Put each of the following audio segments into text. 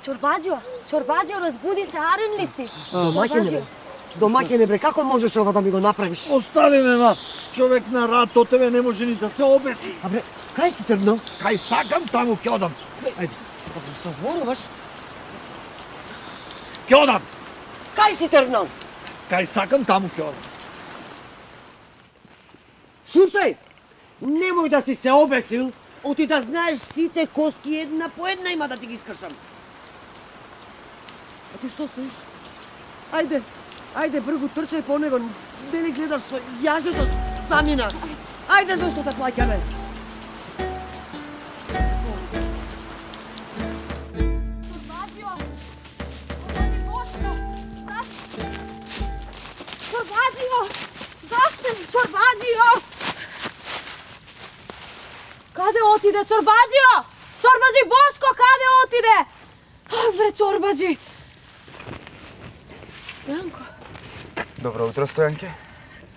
Чорбаđo, разбуди се, арен ли си? Маќене бре. Домаќене бре, како можеш ова да ми го направиш? Остави ме, ма. Човек на рад, од тебе не може ни да се обеси. Абре, кај си тргнал? Кај сакам, таму ќе одам. Ајде, што зборуваш? Ќе одам. Кај си тргнал? Кај сакам, таму ќе одам. Слушај, немој да си се обесил, оти да знаеш сите коски една по една има да ти ги скршам. А ти што стоиш? Ајде, бргу трчај по него, дели гледаш со јажето самина. Ајде, зашто те плаќаме? Чорбаđo! Каде отиде Чорбаđo? Чорбаđi Бошко, каде отиде? Бре, Чорбаđi! Стојанко. Добро утро, Стојанке.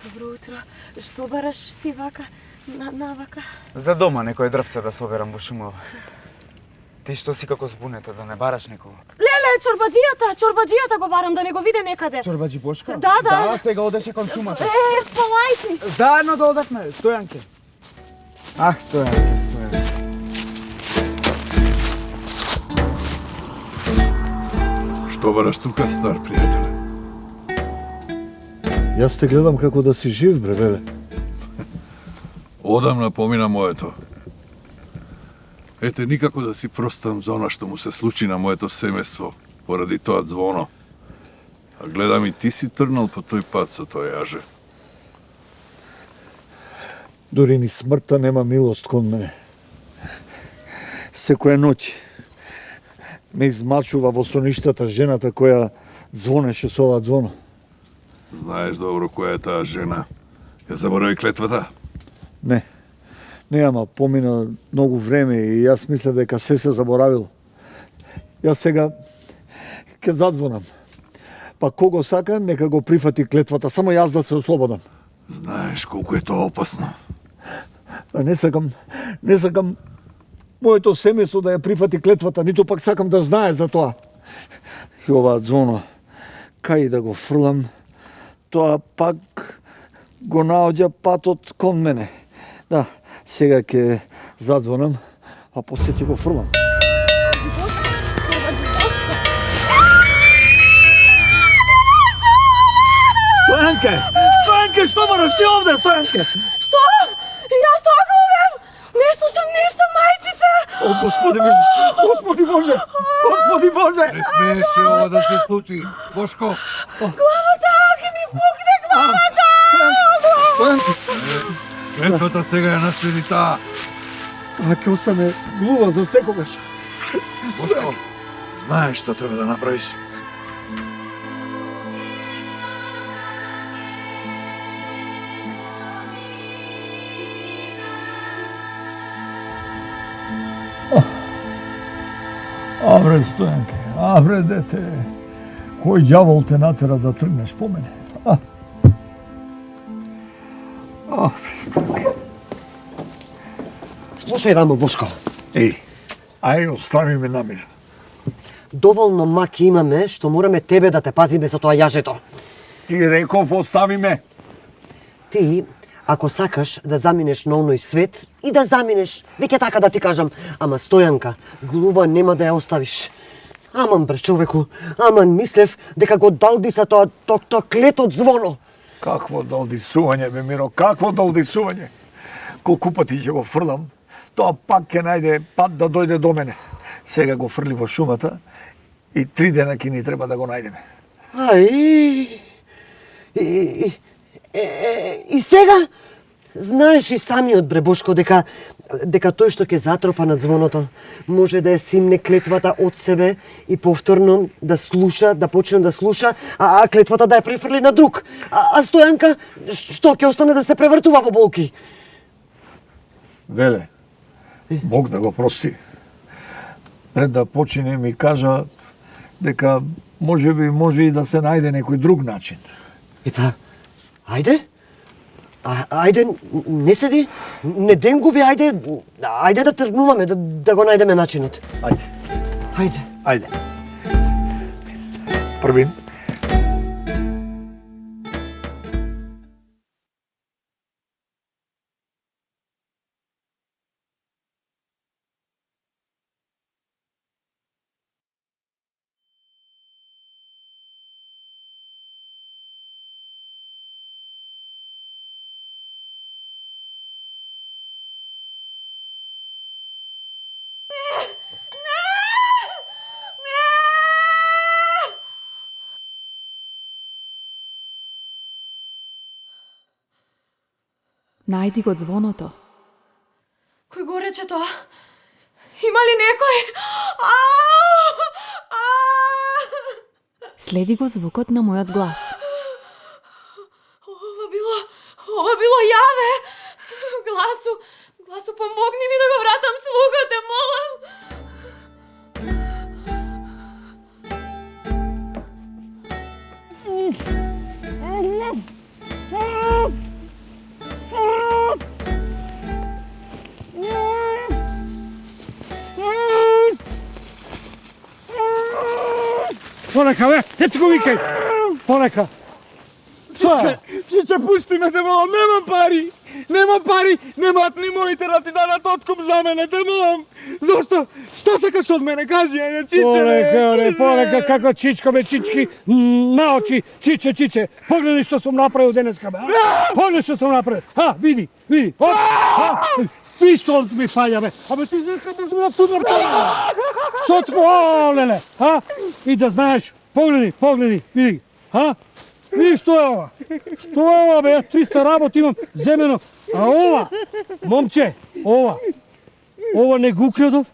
Добро утро. Што бараш ти вака, навака? За дома некој дрвце да соберам во шумова. Ти што си како збунета, да не бараш некого? Леле, чорбаđijата го барам да не го виде некаде. Чорбаđi Бошко? Да. Да, сега одеше кон шумата. Полајци. Заедно да одевме, Стојанке. Ах, Стојанке. Што бараш тука, стар пријателе? Јас те гледам како да си жив, бре, веле. Одамна помина моето. Ете, никако да си простам за она што му се случи на моето семејство поради тоа звоно. А гледам и ти си трнал по тој пат со тоа јаже. Дури ни смртта нема милост кон мене. Секоја ноќ ме измачува во соништата жената која звонеше со ова звоно. Знаеш добро која е таа жена. Ја заборави клетвата? Не, ама помина многу време и јас мисля дека се заборавил. Јас сега ќе задзвонам. Па кого сака, нека го прифати клетвата, само јас да се ослободам. Знаеш колку е тоа опасно. А не сакам моето семејство да ја прифати клетвата, ниту пак сакам да знае за тоа. И оваа звоно, кај да го фрлам, тоа пак го наоѓа патот кон мене. Да, сега ќе задзвонам, а после ќе го фрлам. Стојанке, што бараш ти овде, Стојанке? Што? Јас оглувам! Не слушам ништо, мајчица! О, Господи Боже! Не смееше ова да се случи. Бошко! Главата, ќе ми пукне главата! Клетвата сега ја наследи таа. А ќе остане глува за секогаш. Бошко, знаеш што треба да направиш? Абре, Стојанке, абре, дете, кој ѓавол те натера да тргнеш по мене? Стојанке. Слушај, рамо, Бошко. Ај, остави ме на мир. Доволно маки имаме, што мораме тебе да те пазиме со тоа јажето. Ти реков, остави ме. Ти, ако сакаш да заминеш на оној свет, и да заминеш, веќе така да ти кажам, ама Стојанка, глува нема да ја оставиш. Аман бре човеку, аман мислев дека го далдиса тоа клетот звоно. Какво далдисување, бе, Миро, какво далдисување? Колку пати ќе го фрлам, тоа пак ќе најде пат да дојде до мене. Сега го фрли во шумата и 3 дена ќе ни треба да го најдеме. Ај, и сега, знаеш и самиот бре Бошко дека тој што ќе затропа над звоното може да ја симне клетвата од себе и повторно да слуша, да почне да слуша, а клетвата да ја префрли на друг. А Стојанка што ќе остане да се превртува во болки? Веле, Бог да го прости. Пред да почине ми кажа дека може и да се најде некој друг начин. Епа, ајде? Ајде, не седи, не ден губи, ајде да тргнуваме, да го најдеме начинот. Ајде. Ајде. Ајде. Првин. Најди го звоното. Кој го рече тоа? Има ли некој? Ау! Следи го звукот на мојот глас. Ова било јаве. Гласу, помогни ми да го вратам слугот, те молам. Понека, бе, ето го викај. Понека. Што е? Чиче, пусти ме, те молам, немам пари, немаат ни моите да ти дадат откуп за мене, те молам. Зошто? Што сакаш од мене, кажи, ајде, Чиче, Понека, како чичко, бе, чички, на очи, Чиче, погледај што сум направил денеска, бе, а? Погледај што сум направил, види, Пистол ми фаља, бе, абе ти знаеш како да тудрам тоа, што тко, леле, и да знаеш, погледај, види, види што е ова, бе, 300 работи имам земено, а ова, момче, ова не го украдов,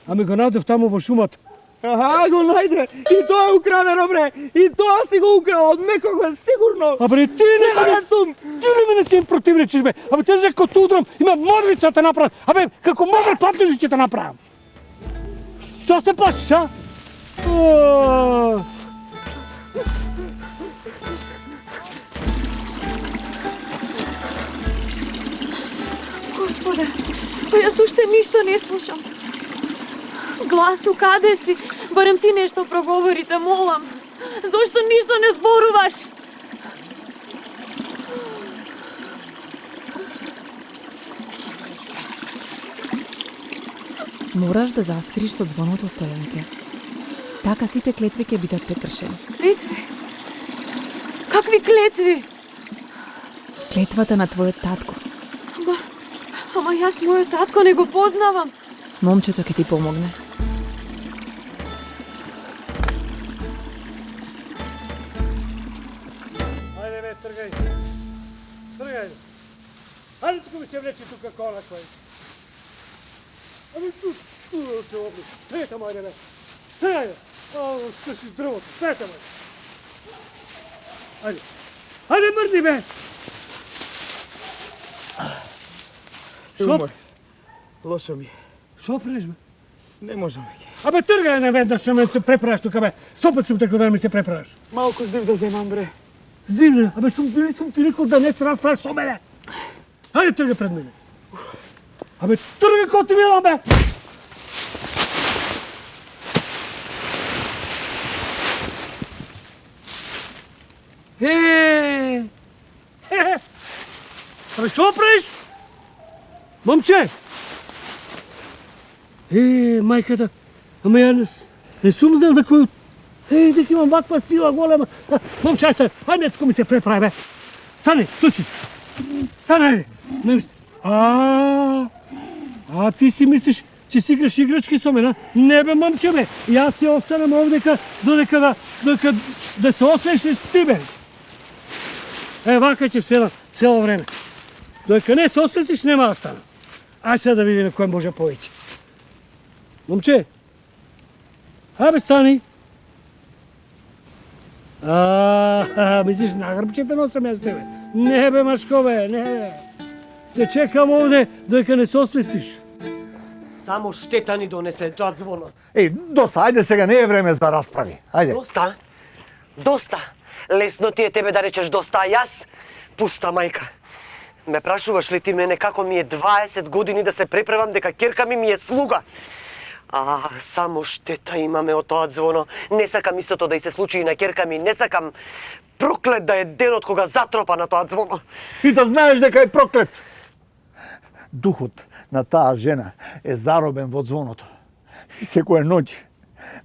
ами го најдов таму во шумата. Аха, го најде, и тоа е украдено, бре, и тоа си го украл од некога, сигурно. Абе, ти не ти им противречиш, бе, абе, те за како тудрам, има морвица те направам, абе, како морвер патлежи ќе те направам. Што се плашиш, а? Господе, па јас уште ништо не слушам. Гласу, каде си? Барем ти нешто проговори, те молам. Зошто ништо не зборуваш? Мораш да засвириш со звоното, Стојанке. Така сите клетви ќе бидат прекршени. Клетви? Какви клетви? Клетвата на твојот татко. Ама јас мојот татко не го познавам. Момчето ќе ти помогне. Ајде, бе, тргај. Ајде, тука ми се влече тука кола кој. Ами тут се овде. Тргај, ајде, бе. Тргај, скрши дрвото. Тргај, бе. Ајде, мрди, бе. Се умор. Лошо ми. Шо преш, бе? Не можам веќе. Абе, тргај не веднаш, што ме се преправаш тука, бе. 100 пат сум текao да ми се преправаш. Малку здив да земам, бре. Здивне, абе, сум ти рекол да не се расправаш со мене. Ајде, тргај пред мене. Абе, тргај кој ти милам, бе. Абе, што правиш? Момче! Мајката, ама ја не сум знам да кој... дека имам ваква сила голема. Момче, ајде, тука ми се преправи, бе. Стани, слушай. Стани, ајде. Ти си мислиш, че си играш играчки со мене, не бе, момче, бе. Јас си останам овдека додека да се освештиш ти, бе. Вака ќе седам цело време. Додека не се освестиш, нема да стана. Ај сега да видиме кој може повеќе. Момче, ајде стани. Мислиш, на грбчета носам јас тебе. Не бе, мачко, бе, не бе. Се чекам овде додека не се освестиш. Само штета ни донесе тоа звоно. Доста, ајде сега, не е време за расправи. Ајде. Доста. Лесно ти е тебе да речеш доста, а јас пуста мајка. Ме прашуваш ли ти мене како ми е 20 години да се преправам дека ќерка ми е слуга? Само штета имаме од тоа звоно. Не сакам истото да и се случи и на ќерка ми, не сакам проклет да е денот кога затропа на тоа звоно. И да знаеш дека е проклет. Духот на таа жена е заробен во звоното. И секоја ноќ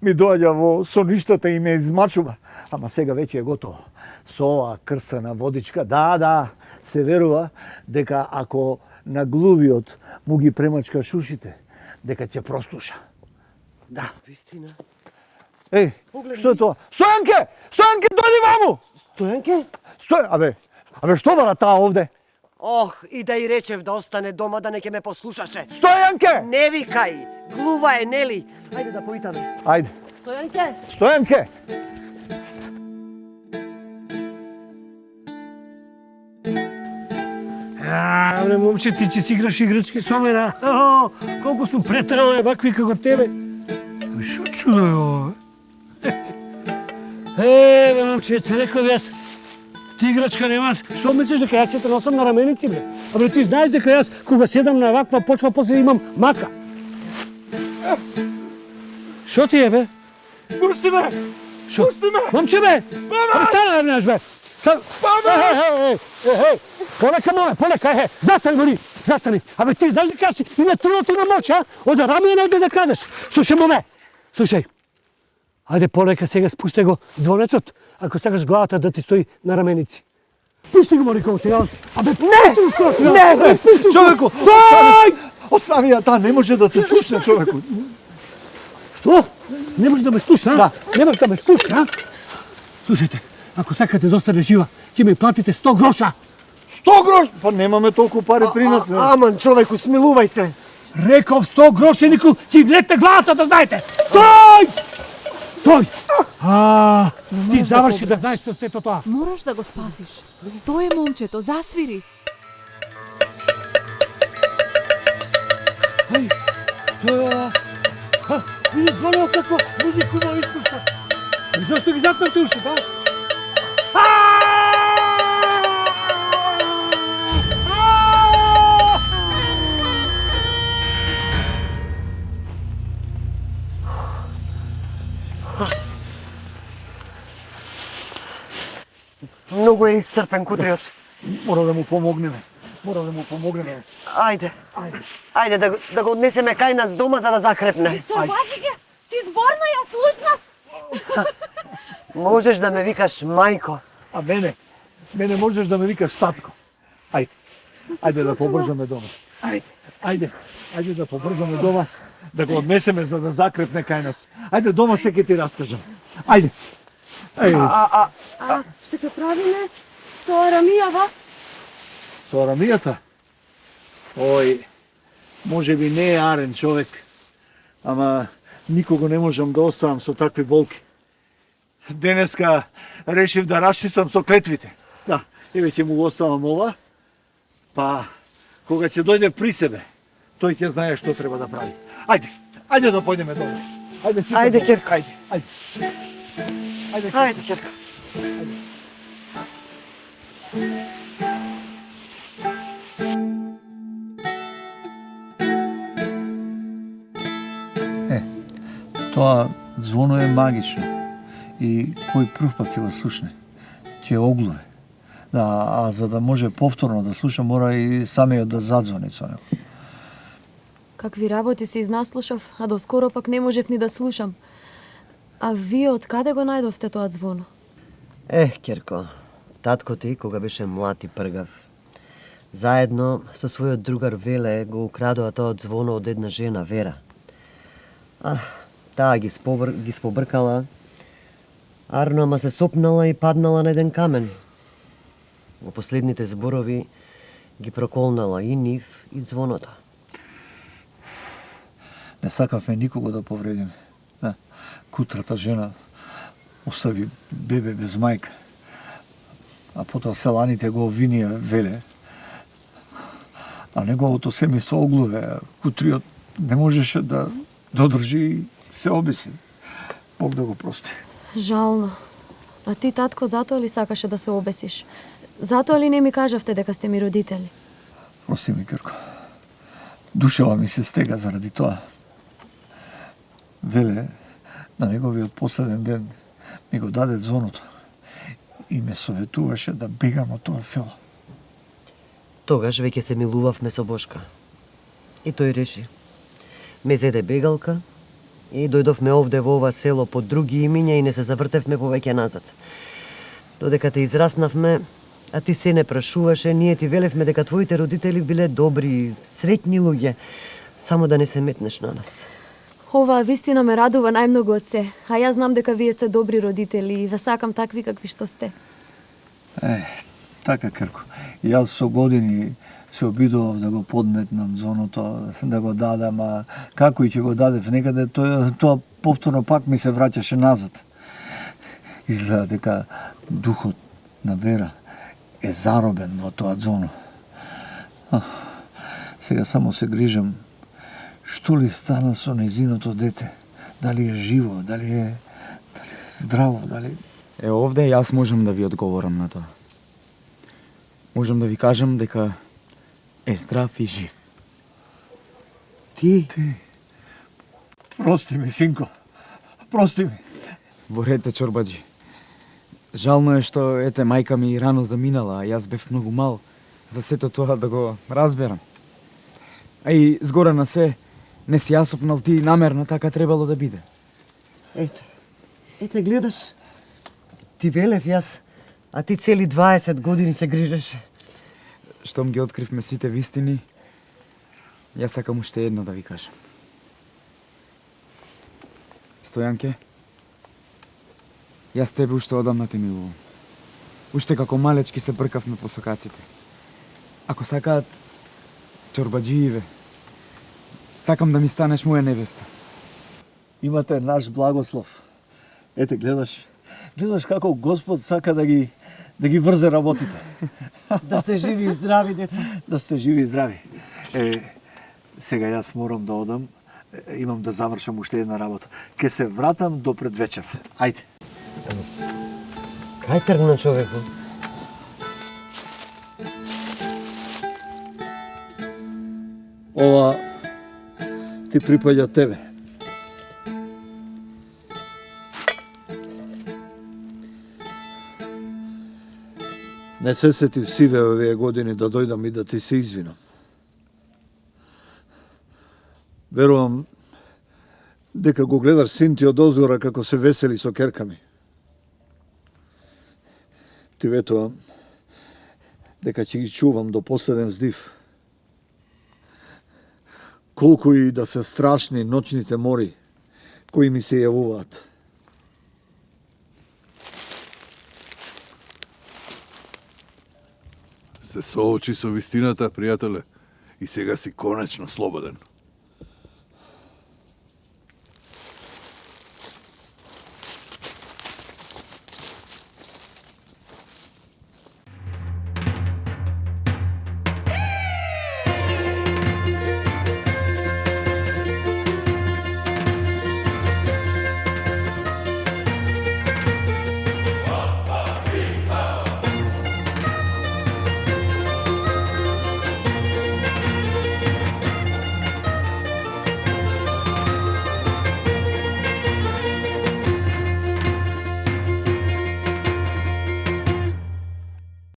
ми доаѓа во соништата и ме измачува. Ама сега веќе е готово. Со оваа крстена водичка, да, се верува дека ако на глувиот му ги премачкаш ушите, дека ќе прослуша. Да. Вистина. Еј, што е тоа? Стојанке! Стојанке, дојди ваму! Стојанке? Абе, што бара таа овде? Ох, и да и речев да остане дома, да не ќе ме послушаше. Стојанке! Не викај! Глува е, нели? Ајде да поитаме. Ајде. Стојанке! Стојанке! Абе, момче, ти ќе си играш играчки со мене. Колку сум претерал вакви како тебе. Абе, шо чудо е ова? Бе, момче, ти реков јас, ти играчка немаш. Шо мислиш дека јас ќе те носам на раменици, бе? Абе, ти знаеш дека јас, кога седам на ваква почва, после имам мака. Шо ти е, бе? Пусти ме! Шо? Пусти ме! Момче, бе! Абе, стана, веднаш, бе! Полека, моле, полека, застани, застани. Абе, ти знаеш дека си има трудноти на моќ, а? Од раме не да крадеш. Слушај, моме, слушај. Ајде, полека, сега спуште го звонецот, ако сакаш главата да ти стои на раменици. Пушти го, Морико, ти, абе, Не, човеку! Стој! Остави ја таа, не може да те слушне, човеку. Што? Не може да ме слуша, а? Да. Не може да ме слуша, а? Слушајте, ако сакате да остане жива, ќе ми платите 100 гроша. 100 грош? Па немаме толку пари при нас. Аман, човеку, смилувај се. Реков 100 грошенику, ќе лете главата, да знаете. Стој! Стој! Ти заврши да знаеш со сето тоа. Мораш да го спасиш. Тој е момчето, засвири. Ај, што е ова? Види звонел како музикува испушта. Зошто ги затнавте ушите, а? Многу е исцрпен кутриот. Мора да му помогнеме. Ајде. Ајде да го однесеме кај нас дома за да закрепне. Чорбачике, ти зборна ја слушнав. Можеш да ме викаш мајко. А мене можеш да ме викаш татко. Ајде да побрзаме дома. Ајде да побрзаме дома, да го однесеме за да закрепне кај нас. Ајде дома се ќе ти раскажам. Ајде. Што ќе правиме со Арамијава? Со Арамијата? Ој, може би не е арен човек, ама никого не можам да оставам со такви болки. Денеска решив да расчистам со клетвите. Да, еве ќе му го оставам ова, па кога ќе дојде при себе, тој ќе знае што треба да прави. Ајде да појдеме долу. Ајде, ќерка. Ајде, Ајде, ќерка. Тоа звоно е магично и кој прв пат ќе го слушне, ќе оглуе. Да, а за да може повторно да слуша, мора и самиот да задзвони со него. Какви работи се изнаслушав, а доскоро пак не можев ни да слушам. А вие од каде го најдовте тоа звоно? Ќерко, татко ти, кога беше млад и пргав, заедно со својот другар Веле го украдоа тоа звоно од една жена, Вера. Таа ги спобркала, арно, ама се сопнала и паднала на еден камен. Во последните зборови ги проколнала и нив и звоното. Не сакавме никого да повредиме. Да, кутрата жена остави бебе без мајка. А потоа селаните го обвинија Веле. А неговото семејство оглуве. Кутриот не можеше да додржи и се обиси. Бог да го прости. Жално. А ти, татко, затоа ли сакаше да се обесиш? Затоа ли не ми кажавте дека сте ми родители? Прости ми, Кирко. Душева ми се стега заради тоа. Веле, на неговиот последен ден ми го даде звоното и ме советуваше да бегам од тоа село. Тогаш веќе се милувавме со Бошка. И тој реши. Ме зеде бегалка и дојдовме овде во ова село под други имиња и не се завртевме повеќе назад. Додека те израснавме, а ти се не прашуваше, ние ти велевме дека твоите родители биле добри, среќни луѓе, само да не се метнеш на нас. Ова вистина ме радува најмногу од се, а јас знам дека вие сте добри родители и ве сакам такви какви што сте. Така, Крко. Јас со години се обидував да го подметнам звоното, да го дадам, а како и ќе го дадев некаде, тоа повторно пак ми се враќаше назад. Изгледа дека духот на Вера е заробен во тоа звоно. Сега само се грижам што ли стана со незиното дете. Дали е живо, дали е здраво, дали... Овде јас можам да ви одговорам на тоа. Можам да ви кажам дека е здрав и жив. Ти? Прости ми, синко. Прости ми. Борете, чорбаджи. Жално е што ете мајка ми рано заминала, а јас бев многу мал за сето тоа да го разберам. А и згора на се, не си ја сопнал ти намерно, така требало да биде. Ете, гледаш. Ти велев јас, а ти цели 20 години се грижеше. Штом ги откривме сите вистини, јас сакам уште едно да ви кажам. Стојанке, јас тебе уште одамна те милувам. Уште како малечки се бркавме по сакаците. Ако сакаат чорбаджииве, сакам да ми станеш моја невеста. Имате наш благослов. Ете, гледаш како Господ сака да ги врзе работите. Да сте живи и здрави, деца. Да сте живи и здрави. Сега јас морам да одам. Имам да завршам уште една работа. Ке се вратам до предвечер. Ајде. Кај тргна човеку? Ова ти припаѓа тебе. Не се сетив сиве овие години да дојдам и да ти се извинам. Верувам дека го гледаш син ти од озгора како се весели со керка ми. Ти ветувам дека ќе ги чувам до последен здив. Колку и да се страшни ноќните мори кои ми се јавуваат. Се соочи со вистината, пријателе, и сега си конечно слободен.